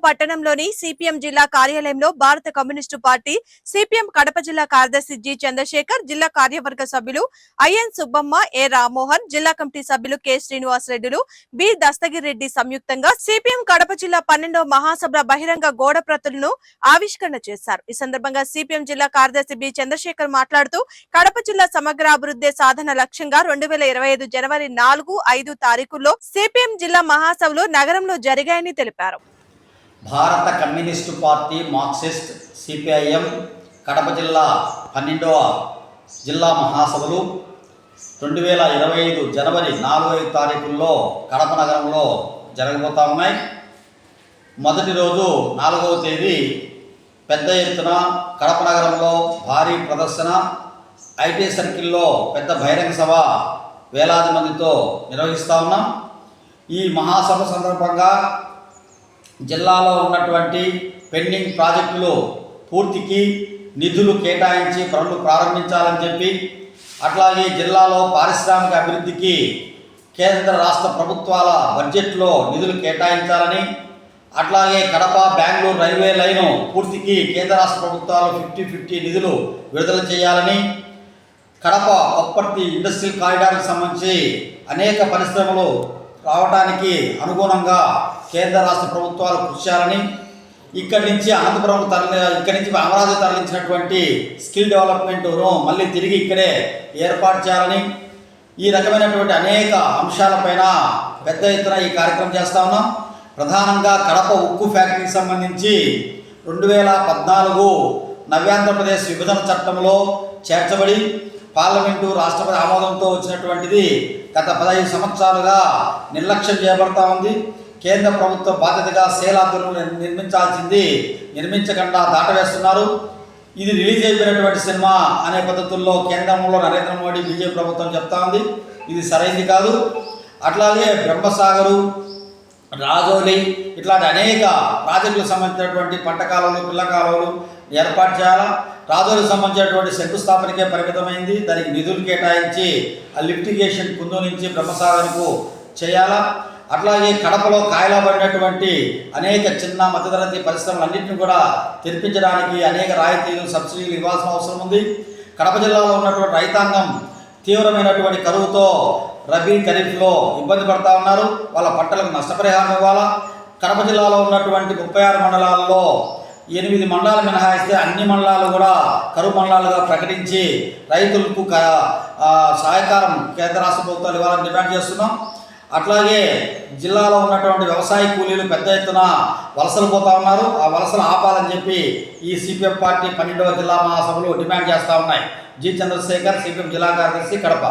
పట్టణంలోని సిపిఎం జిల్లా కార్యాలయంలో భారత కమ్యూనిస్టు పార్టీ సిపిఎం కడప జిల్లా కార్యదర్శి జి చంద్రశేఖర్, జిల్లా కార్యవర్గ సభ్యులు ఐఎన్ సుబ్బమ్మ, ఏ రామ్మోహన్, జిల్లా కమిటీ సభ్యులు కె శ్రీనివాస్ రెడ్డిలు, బి దస్తగిరి రెడ్డి సంయుక్తంగా సిపిఎం కడప జిల్లా 12వ మహాసభ బహిరంగ గోడ ప్రతులను ఆవిష్కరణ చేశారు. ఈ సందర్భంగా సిపిఎం జిల్లా కార్యదర్శి బి చంద్రశేఖర్ మాట్లాడుతూ కడప జిల్లా సమగ్ర అభివృద్ధి సాధన లక్ష్యంగా 2025 జనవరి 4, 5 తారీఖుల్లో సిపిఎం జిల్లా మహాసభలు నగరంలో జరిగాయని తెలిపారు. భారత communist party Marxist CPIM Kadapa జిల్లా 12వ జిల్లా మహాసభలు 2025 జనవరి 4, 5 తారీఖుల్లో కడప నగరంలో జరగబోతా ఉన్నాయి. మొదటి రోజు 4వ తేదీ పెద్ద ఎత్తున కడప నగరంలో భారీ ప్రదర్శన, ఐటీ సర్కిల్లో పెద్ద బహిరంగ సభ వేలాది మందితో నిర్వహిస్తూ ఉన్నాం. ఈ మహాసభ సందర్భంగా జిల్లాలో ఉన్నటువంటి పెండింగ్ ప్రాజెక్టులు పూర్తికి నిధులు కేటాయించి పనులు ప్రారంభించాలని చెప్పి, అట్లాగే జిల్లాలో పారిశ్రామిక అభివృద్ధికి కేంద్ర రాష్ట్ర ప్రభుత్వాల బడ్జెట్లో నిధులు కేటాయించాలని, అట్లాగే కడప బెంగళూరు రైల్వే లైను పూర్తికి కేంద్ర రాష్ట్ర ప్రభుత్వాలు 50-50 నిధులు విడుదల చేయాలని, కడప కొప్పర్తి ఇండస్ట్రియల్ కారిడార్కి సంబంధించి అనేక పరిశ్రమలు రావడానికి అనుగుణంగా కేంద్ర రాష్ట్ర ప్రభుత్వాలు కృషి చేయాలని, ఇక్కడి నుంచి అమరావతి తరలించినటువంటి స్కిల్ డెవలప్మెంట్ను మళ్ళీ తిరిగి ఇక్కడే ఏర్పాటు చేయాలని, ఈ రకమైనటువంటి అనేక అంశాలపైన పెద్ద ఎత్తున ఈ కార్యక్రమం చేస్తా ఉన్నాం. ప్రధానంగా కడప ఉక్కు ఫ్యాక్టరీకి సంబంధించి 2014 నవ్యాంధ్రప్రదేశ్ విభజన చట్టంలో చేర్చబడి పార్లమెంటు రాష్ట్రపతి ఆమోదంతో వచ్చినటువంటిది గత 15 సంవత్సరాలుగా నిర్లక్ష్యం చేయబడతా ఉంది. కేంద్ర ప్రభుత్వ బాధ్యతగా శేలాదులను నిర్మించాల్సింది నిర్మించకుండా దాటవేస్తున్నారు. ఇది రిలీజ్ అయిపోయినటువంటి సినిమా అనే పద్ధతుల్లో కేంద్రంలో నరేంద్ర మోడీ బీజేపీ ప్రభుత్వం చెప్తా ఉంది. ఇది సరైనది కాదు. అట్లాగే బ్రహ్మసాగరు, రాజోలి ఇట్లాంటి అనేక ప్రాజెక్టులకు సంబంధించినటువంటి పంట కాలువలు, పిల్ల కాలువలు ఏర్పాటు చేయాలా. రాజోలికి సంబంధించినటువంటి శంకుస్థాపనకే పరిమితమైంది. దానికి నిధులు కేటాయించి ఆ లిఫ్టిగేషన్ కుందు నుంచి బ్రహ్మసాగర్కు చేయాలా. అట్లాగే కడపలో కాయలబడినటువంటి అనేక చిన్న మధ్యతరగతి పరిశ్రమలన్నింటినీ కూడా తెరిపించడానికి అనేక రాయితీలు, సబ్సిడీలు ఇవ్వాల్సిన అవసరం ఉంది. కడప జిల్లాలో ఉన్నటువంటి రైతాంగం తీవ్రమైనటువంటి కరువుతో రబీ, ఖరీఫ్లో ఇబ్బంది పడతా ఉన్నారు. వాళ్ళ పంటలకు నష్టపరిహారం ఇవ్వాలా. కడప జిల్లాలో ఉన్నటువంటి 36 మండలాల్లో 8 మండలాలు మినహాయిస్తే అన్ని మండలాలు కూడా కరువు మండలాలుగా ప్రకటించి రైతులకు సహాయకారం కేంద్ర రాష్ట్ర ప్రభుత్వాలు ఇవ్వాలని డిమాండ్ చేస్తున్నాం. అట్లాగే జిల్లాలో ఉన్నటువంటి వ్యవసాయ కూలీలు పెద్ద ఎత్తున వలసలు పోతా ఉన్నారు. ఆ వలసలు ఆపాలని చెప్పి ఈ సిపిఎం పార్టీ 12వ జిల్లా మహాసభలు డిమాండ్ చేస్తూ ఉన్నాయి. జి చంద్రశేఖర్, సిపిఎం జిల్లా కార్యదర్శి, కడప.